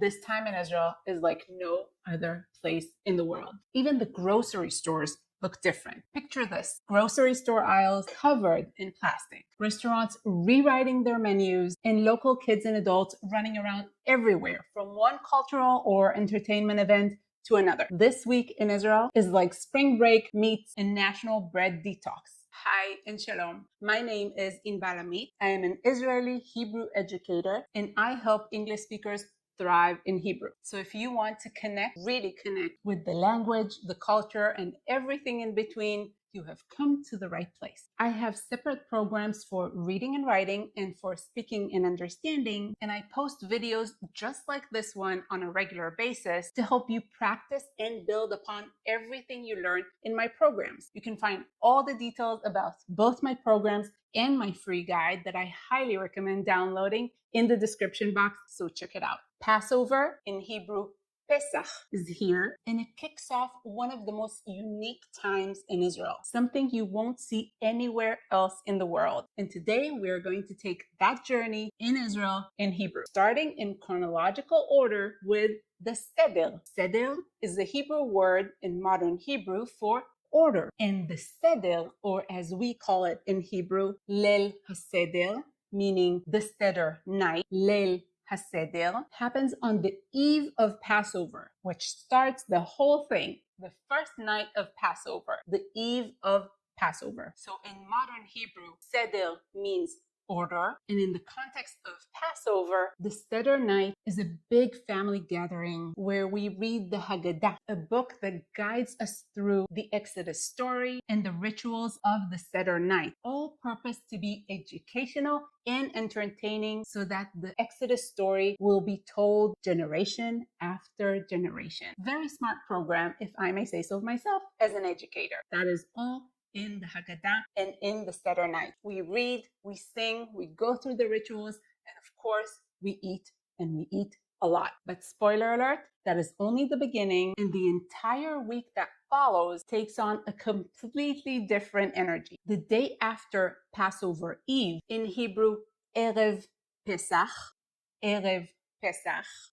This time in Israel is like no other place in the world. Even the grocery stores look different. Picture this: grocery store aisles covered in plastic, restaurants rewriting their menus, and local kids and adults running around everywhere from one cultural or entertainment event to another. This week in Israel is like spring break meets a national bread detox. Hi and shalom. My name is Inbal. I am an Israeli Hebrew educator and I help English speakers thrive in Hebrew. So if you want to connect, really connect with the language, the culture, and everything in between, you have come to the right place. I have separate programs for reading and writing and for speaking and understanding, and I post videos just like this one on a regular basis to help you practice and build upon everything you learn in my programs. You can find all the details about both my programs and my free guide that I highly recommend downloading in the description box, so check it out. Passover, in Hebrew, Pesach, is here, and it kicks off one of the most unique times in Israel, something you won't see anywhere else in the world. And today we are going to take that journey in Israel in Hebrew, starting in chronological order with the Seder. Seder is the Hebrew word in modern Hebrew for order. And the Seder, or as we call it in Hebrew, Leil HaSeder, meaning the Seder night, Leil HaSeder, happens on the eve of Passover, which starts the whole thing, the first night of Passover, the eve of Passover. So in modern Hebrew, Seder means order, and in the context of Passover, the Seder night is a big family gathering where we read the Haggadah, a book that guides us through the Exodus story and the rituals of the Seder night, all purposed to be educational and entertaining so that the Exodus story will be told generation after generation. Very smart program, if I may say so myself, as an educator. That is all in the Haggadah and in the Seder night. We read, we sing, we go through the rituals, and of course, we eat, and we eat a lot. But spoiler alert, that is only the beginning, and the entire week that follows takes on a completely different energy. The day after Passover Eve, in Hebrew, Erev Pesach,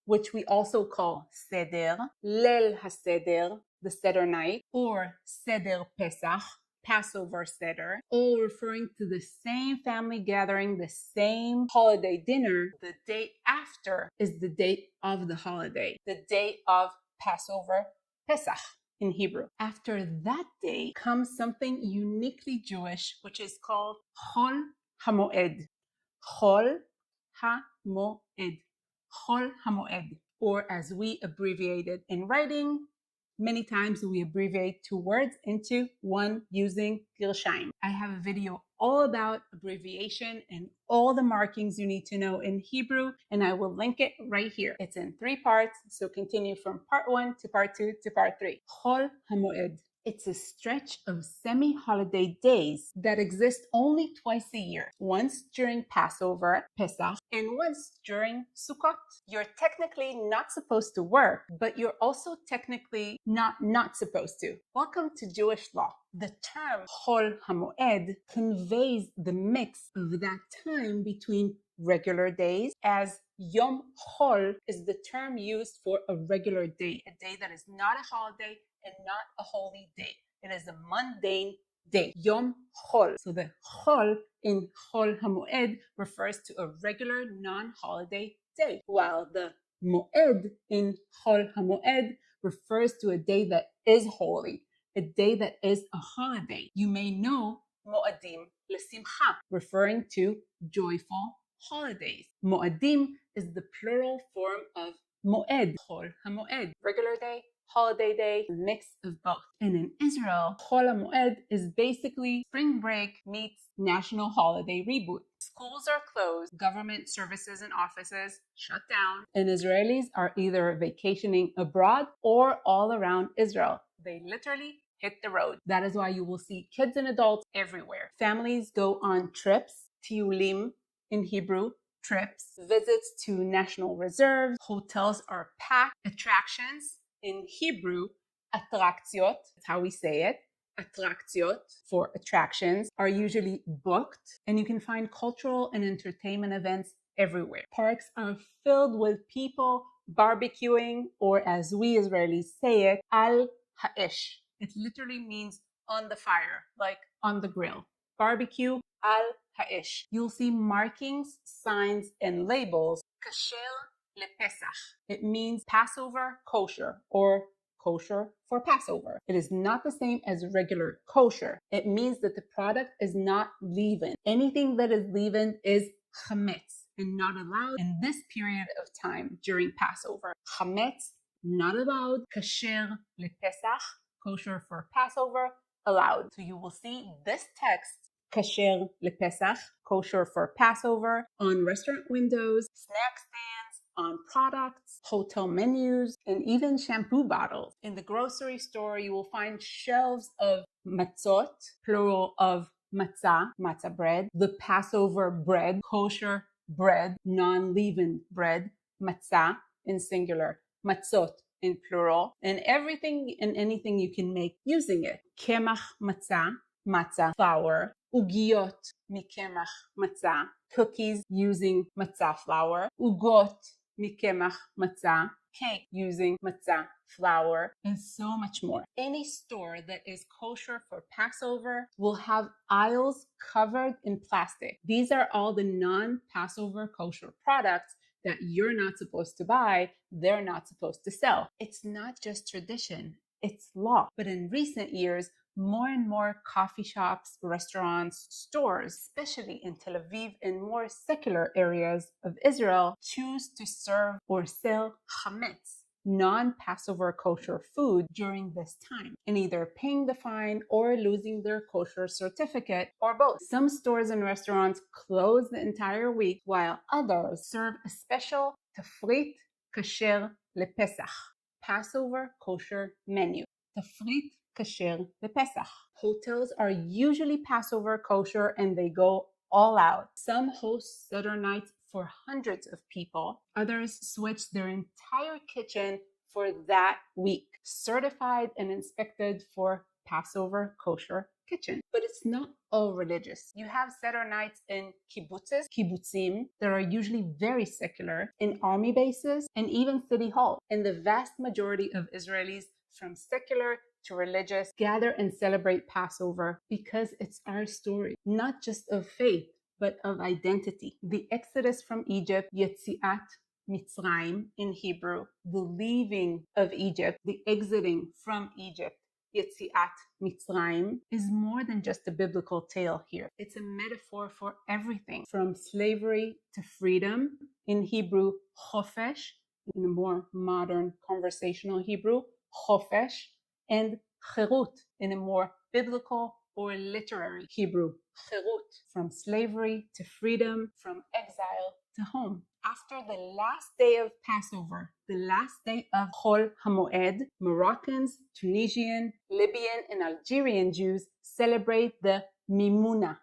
which we also call Seder, Leil HaSeder, the Seder night, or Seder Pesach, Passover Seder, all referring to the same family gathering, the same holiday dinner. The day after is the date of the holiday, the day of Passover, Pesach in Hebrew. After that day comes something uniquely Jewish, which is called Chol HaMoed. Chol HaMoed. Chol HaMoed, or as we abbreviate it in writing, many times we abbreviate two words into one using Girshaim. I have a video all about abbreviation and all the markings you need to know in Hebrew, and I will link it right here. It's in 3 parts, so continue from part 1 to part 2 to part 3. Chol HaMoed. It's a stretch of semi-holiday days that exist only twice a year, once during Passover, Pesach, and once during Sukkot. You're technically not supposed to work, but you're also technically not supposed to. Welcome to Jewish law. The term Chol HaMoed conveys the mix of that time between regular days, as Yom Chol is the term used for a regular day, a day that is not a holiday and not a holy day. It is a mundane day, Yom Chol. So the Chol in Chol HaMoed refers to a regular non-holiday day, while the Moed in Chol HaMoed refers to a day that is holy, a day that is a holiday. You may know Moadim L'Simcha, referring to joyful holidays. Moadim is the plural form of Moed, Chol HaMoed, regular day, holiday day, a mix of both. And in Israel, Chol HaMoed is basically spring break meets national holiday reboot. Schools are closed, government services and offices shut down, and Israelis are either vacationing abroad or all around Israel. They literally hit the road. That is why you will see kids and adults everywhere. Families go on trips, tiulim in Hebrew, trips, visits to national reserves, hotels are packed, attractions, in Hebrew, atraktiot, that's how we say it. Atraktiot, for attractions, are usually booked, and you can find cultural and entertainment events everywhere. Parks are filled with people barbecuing, or as we Israelis say it, al ha'esh. It literally means on the fire, like on the grill. Barbecue al ha'esh. You'll see markings, signs, and labels. Kasher lePesach. It means Passover kosher or kosher for Passover. It is not the same as regular kosher. It means that the product is not leavened. Anything that is leavened is chametz and not allowed in this period of time during Passover. Chametz, not allowed. Kasher lePesach, kosher for Passover, allowed. So you will see this text, Kasher lePesach, kosher for Passover, on restaurant windows, snack stands, on products, hotel menus, and even shampoo bottles. In the grocery store, you will find shelves of matzot, plural of matzah, matzah bread, the Passover bread, kosher bread, non-leavened bread, matzah in singular, matzot in plural, and everything and anything you can make using it. Kemach matzah, matzah flour, ugiyot mikemach matzah, cookies using matzah flour, ugot mikemach matzah, cake using matzah flour, and so much more. Any store that is kosher for Passover will have aisles covered in plastic. These are all the non-Passover kosher products that you're not supposed to buy, they're not supposed to sell. It's not just tradition, it's law. But in recent years, more and more coffee shops, restaurants, stores, especially in Tel Aviv and more secular areas of Israel, choose to serve or sell chametz, non-Passover kosher food during this time, and either paying the fine or losing their kosher certificate, or both. Some stores and restaurants close the entire week, while others serve a special tafrit kasher lePesach, Passover kosher menu. Tafrit kasher lePesach. Hotels are usually Passover kosher and they go all out. Some host Seder nights for hundreds of people. Others switch their entire kitchen for that week, certified and inspected for Passover kosher kitchen. But it's not all religious. You have Seder nights in kibbutzes, kibbutzim, that are usually very secular, in army bases, and even city halls. And the vast majority of Israelis, from secular to religious, gather and celebrate Passover because it's our story, not just of faith, but of identity. The exodus from Egypt, Yetziat Mitzrayim in Hebrew, the leaving of Egypt, the exiting from Egypt, Yetziat Mitzrayim, is more than just a biblical tale here. It's a metaphor for everything, from slavery to freedom. In Hebrew, chofesh, in a more modern conversational Hebrew, chofesh, and cherut, in a more biblical or literary Hebrew, cherut, from slavery to freedom, from exile to home. After the last day of Passover, the last day of Chol HaMoed, Moroccans, Tunisian, Libyan, and Algerian Jews celebrate the Mimuna,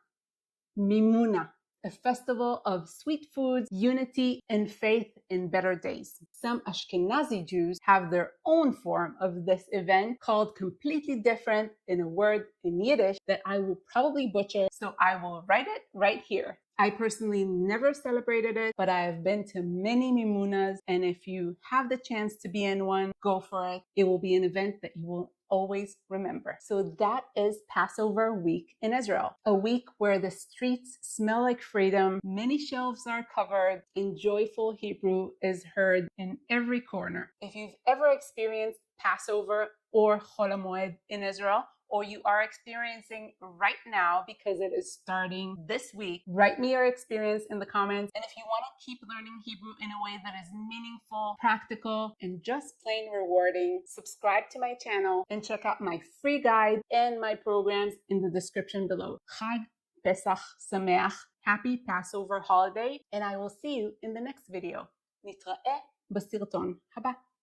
a festival of sweet foods, unity, and faith in better days. Some Ashkenazi Jews have their own form of this event called completely different in a word in Yiddish that I will probably butcher, so I will write it right here. I personally never celebrated it, but I have been to many mimunas, and if you have the chance to be in one, go for it. It will be an event that you will always remember. So that is Passover week in Israel, a week where the streets smell like freedom, many shelves are covered, and joyful Hebrew is heard in every corner. If you've ever experienced Passover or Chol HaMoed in Israel, or you are experiencing right now because it is starting this week, write me your experience in the comments. And if you want to keep learning Hebrew in a way that is meaningful, practical, and just plain rewarding, subscribe to my channel and check out my free guide and my programs in the description below. Chag Pesach Sameach, happy Passover holiday, and I will see you in the next video. Nitra'eh בסרטון הבא.